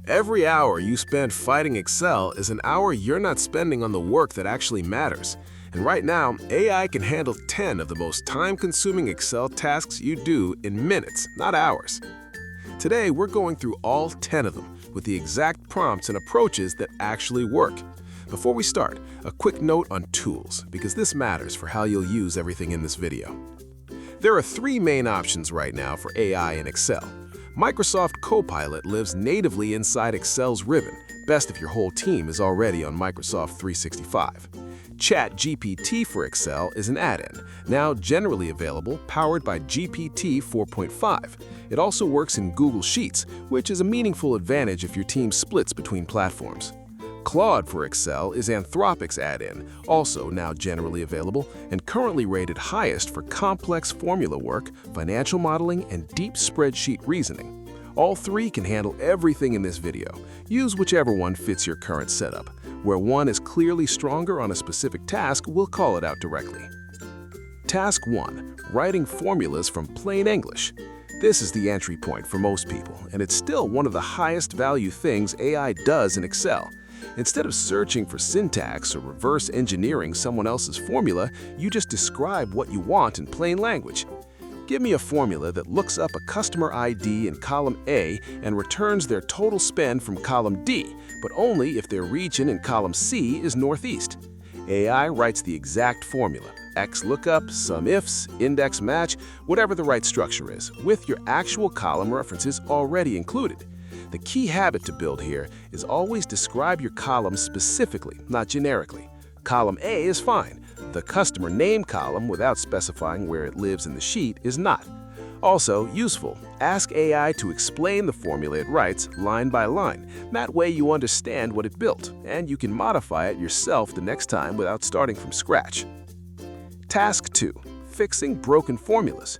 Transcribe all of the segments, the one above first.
Every hour you spend fighting Excel is an hour you're not spending on the work that actually matters. And right now, AI can handle 10 of the most time-consuming Excel tasks you do in minutes, not hours. Today, we're going through all 10 of them with the exact prompts and approaches that actually work. Before we start, a quick note on tools, because this matters for how you'll use everything in this video. There are three main options right now for AI in Excel. Microsoft Copilot lives natively inside Excel's ribbon, best if your whole team is already on Microsoft 365. ChatGPT for Excel is an add-in, now generally available, powered by GPT 4.5. It also works in Google Sheets, which is a meaningful advantage if your team splits between platforms. Claude for Excel is Anthropic's add-in, also now generally available, and currently rated highest for complex formula work, financial modeling, and deep spreadsheet reasoning. All three can handle everything in this video. Use whichever one fits your current setup. Where one is clearly stronger on a specific task, we'll call it out directly. Task 1. Writing formulas from plain English. This is the entry point for most people, and it's still one of the highest value things AI does in Excel. Instead of searching for syntax or reverse engineering someone else's formula, you just describe what you want in plain language. Give me a formula that looks up a customer ID in column A and returns their total spend from column D, but only if their region in column C is Northeast. AI writes the exact formula, XLOOKUP, SUMIFS, index match, whatever the right structure is, with your actual column references already included. The key habit to build here is always describe your column specifically, not generically. Column A is fine. The customer name column, without specifying where it lives in the sheet, is not. Also useful, ask AI to explain the formula it writes line by line. That way you understand what it built, and you can modify it yourself the next time without starting from scratch. Task 2. Fixing broken formulas.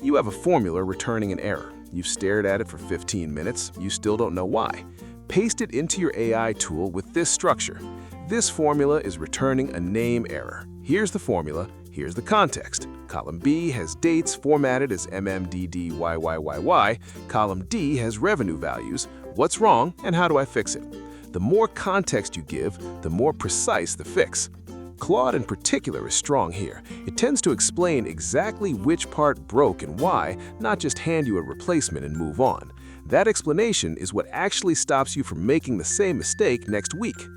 You have a formula returning an error. You've stared at it for 15 minutes, you still don't know why. Paste it into your AI tool with this structure. This formula is returning a name error. Here's the formula, here's the context. Column B has dates formatted as MMDDYYYY. Column D has revenue values. What's wrong and how do I fix it? The more context you give, the more precise the fix. Claude in particular is strong here. It tends to explain exactly which part broke and why, not just hand you a replacement and move on. That explanation is what actually stops you from making the same mistake next week.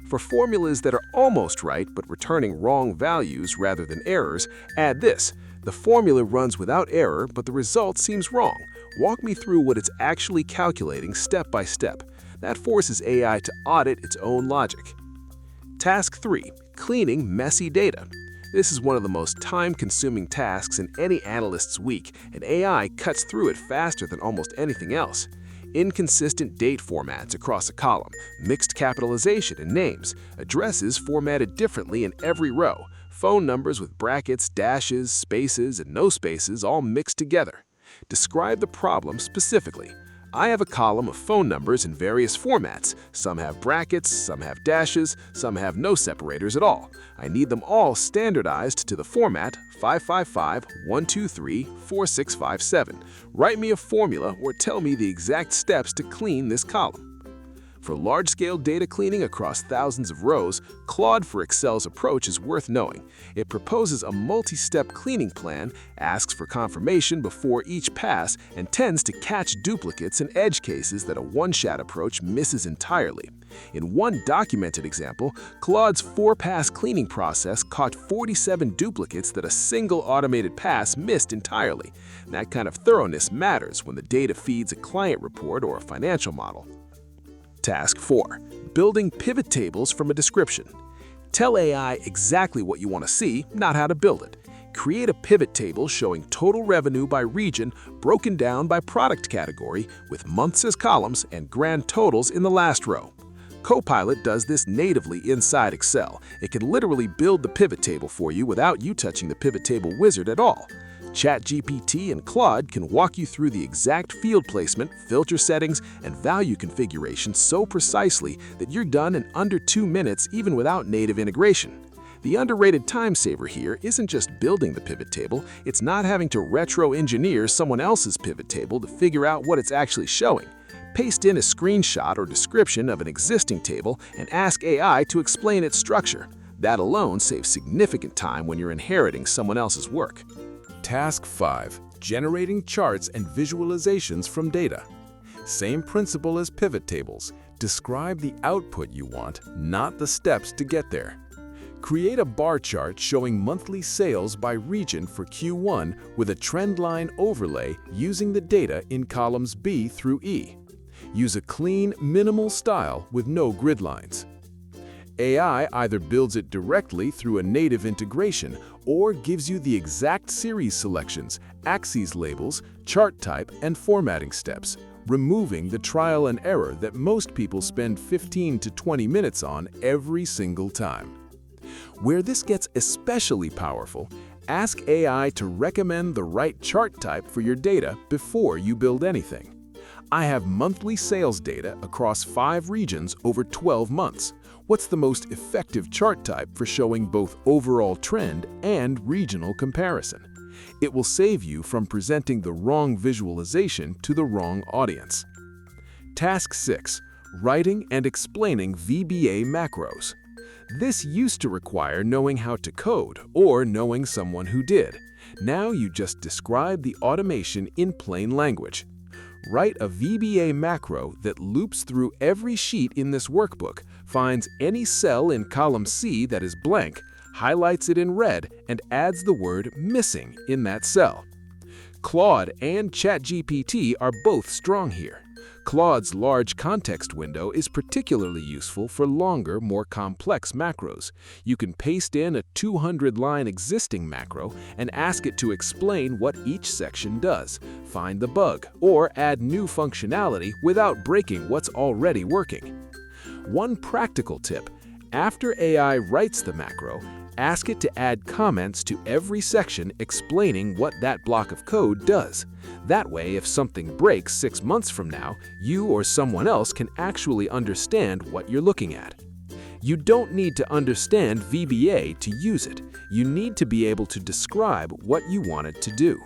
For formulas that are almost right but returning wrong values rather than errors, add this. The formula runs without error, but the result seems wrong. Walk me through what it's actually calculating step by step. That forces AI to audit its own logic. Task 3. Cleaning messy data. This is one of the most time-consuming tasks in any analyst's week, and AI cuts through it faster than almost anything else. Inconsistent date formats across a column, mixed capitalization in names, addresses formatted differently in every row, phone numbers with brackets, dashes, spaces, and no spaces all mixed together. Describe the problem specifically. I have a column of phone numbers in various formats. Some have brackets, some have dashes, some have no separators at all. I need them all standardized to the format 555-123-4657. Write me a formula or tell me the exact steps to clean this column. For large-scale data cleaning across thousands of rows, Claude for Excel's approach is worth knowing. It proposes a multi-step cleaning plan, asks for confirmation before each pass, and tends to catch duplicates and edge cases that a one-shot approach misses entirely. In one documented example, Claude's 4-pass cleaning process caught 47 duplicates that a single automated pass missed entirely. That kind of thoroughness matters when the data feeds a client report or a financial model. Task 4. Building pivot tables from a description. Tell AI exactly what you want to see, not how to build it. Create a pivot table showing total revenue by region broken down by product category with months as columns and grand totals in the last row. Copilot does this natively inside Excel. It can literally build the pivot table for you without you touching the pivot table wizard at all. ChatGPT and Claude can walk you through the exact field placement, filter settings, and value configuration so precisely that you're done in under 2 minutes even without native integration. The underrated time saver here isn't just building the pivot table, it's not having to retro-engineer someone else's pivot table to figure out what it's actually showing. Paste in a screenshot or description of an existing table and ask AI to explain its structure. That alone saves significant time when you're inheriting someone else's work. Task 5. Generating charts and visualizations from data. Same principle as pivot tables. Describe the output you want, not the steps to get there. Create a bar chart showing monthly sales by region for Q1 with a trend line overlay using the data in columns B through E. Use a clean, minimal style with no grid lines. AI either builds it directly through a native integration or gives you the exact series selections, axes labels, chart type, and formatting steps, removing the trial and error that most people spend 15 to 20 minutes on every single time. Where this gets especially powerful, ask AI to recommend the right chart type for your data before you build anything. I have monthly sales data across 5 regions over 12 months. What's the most effective chart type for showing both overall trend and regional comparison? It will save you from presenting the wrong visualization to the wrong audience. Task 6. Writing and explaining VBA macros. This used to require knowing how to code or knowing someone who did. Now you just describe the automation in plain language. Write a VBA macro that loops through every sheet in this workbook, finds any cell in column C that is blank, highlights it in red, and adds the word "missing" in that cell. Claude and ChatGPT are both strong here. Claude's large context window is particularly useful for longer, more complex macros. You can paste in a 200-line existing macro and ask it to explain what each section does, find the bug, or add new functionality without breaking what's already working. One practical tip: after AI writes the macro, ask it to add comments to every section explaining what that block of code does. That way, if something breaks 6 months from now, you or someone else can actually understand what you're looking at. You don't need to understand VBA to use it. You need to be able to describe what you want it to do.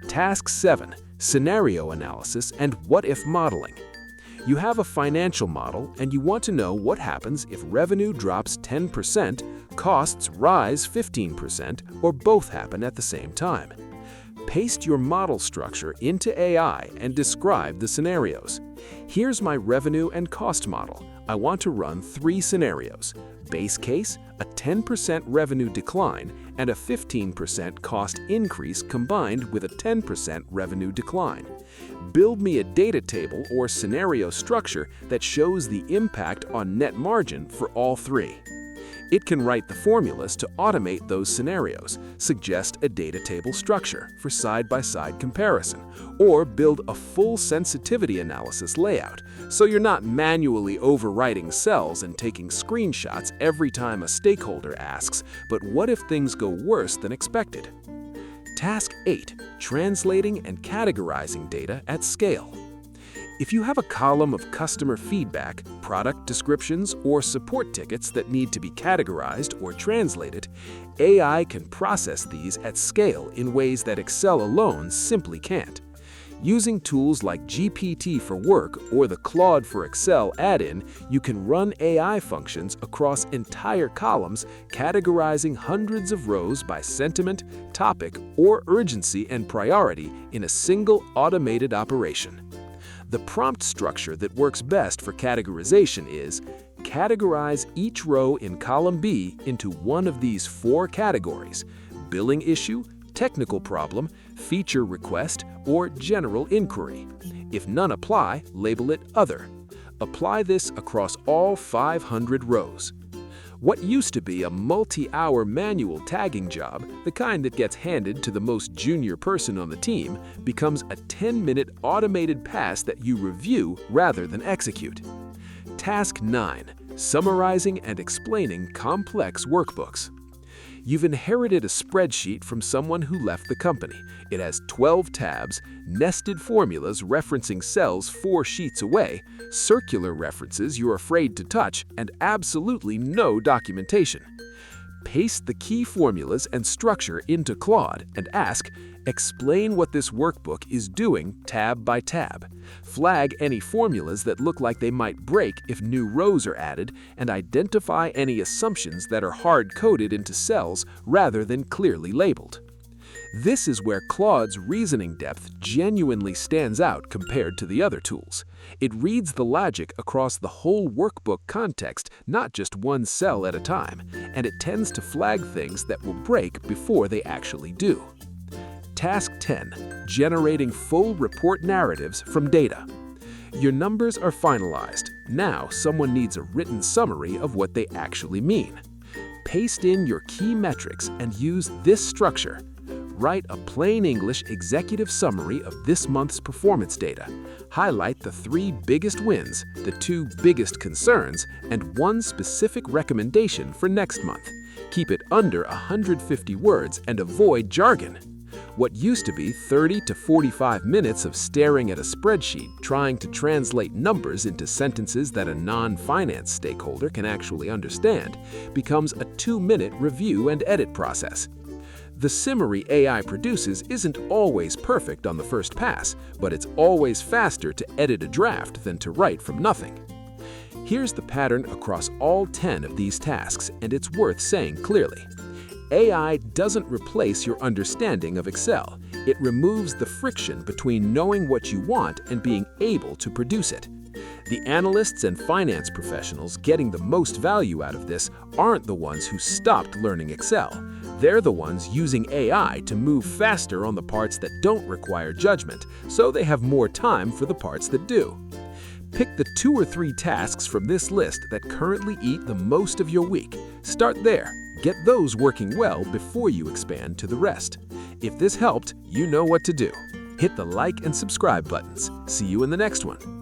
Task 7. Scenario analysis and what-if modeling. You have a financial model and you want to know what happens if revenue drops 10%, costs rise 15%, or both happen at the same time. Paste your model structure into AI and describe the scenarios. Here's my revenue and cost model. I want to run 3 scenarios: base case, a 10% revenue decline, and a 15% cost increase combined with a 10% revenue decline. Build me a data table or scenario structure that shows the impact on net margin for all 3. It can write the formulas to automate those scenarios, suggest a data table structure for side-by-side comparison, or build a full sensitivity analysis layout, so you're not manually overwriting cells and taking screenshots every time a stakeholder asks, "But what if things go worse than expected?" Task 8. Translating and categorizing data at scale. If you have a column of customer feedback, product descriptions, or support tickets that need to be categorized or translated, AI can process these at scale in ways that Excel alone simply can't. Using tools like GPT for Work or the Claude for Excel add-in, you can run AI functions across entire columns, categorizing hundreds of rows by sentiment, topic, or urgency and priority in a single automated operation. The prompt structure that works best for categorization is: categorize each row in column B into one of these 4 categories: billing issue, technical problem, feature request, or general inquiry. If none apply, label it Other. Apply this across all 500 rows. What used to be a multi-hour manual tagging job, the kind that gets handed to the most junior person on the team, becomes a 10-minute automated pass that you review rather than execute. Task 9. Summarizing and explaining complex workbooks. You've inherited a spreadsheet from someone who left the company. It has 12 tabs, nested formulas referencing cells 4 sheets away, circular references you're afraid to touch, and absolutely no documentation. Paste the key formulas and structure into Claude and ask, Explain what this workbook is doing tab by tab. Flag any formulas that look like they might break if new rows are added, and identify any assumptions that are hard-coded into cells rather than clearly labeled. This is where Claude's reasoning depth genuinely stands out compared to the other tools. It reads the logic across the whole workbook context, not just one cell at a time, and it tends to flag things that will break before they actually do. Task 10. Generating full report narratives from data. Your numbers are finalized. Now someone needs a written summary of what they actually mean. Paste in your key metrics and use this structure. Write a plain English executive summary of this month's performance data. Highlight the 3 biggest wins, the 2 biggest concerns, and 1 specific recommendation for next month. Keep it under 150 words and avoid jargon. What used to be 30 to 45 minutes of staring at a spreadsheet trying to translate numbers into sentences that a non-finance stakeholder can actually understand becomes a 2-minute review and edit process. The summary AI produces isn't always perfect on the first pass, but it's always faster to edit a draft than to write from nothing. Here's the pattern across all 10 of these tasks, and it's worth saying clearly. AI doesn't replace your understanding of Excel. It removes the friction between knowing what you want and being able to produce it. The analysts and finance professionals getting the most value out of this aren't the ones who stopped learning Excel. They're the ones using AI to move faster on the parts that don't require judgment, so they have more time for the parts that do. Pick the 2 or 3 tasks from this list that currently eat the most of your week. Start there. Get those working well before you expand to the rest. If this helped, you know what to do. Hit the like and subscribe buttons. See you in the next one.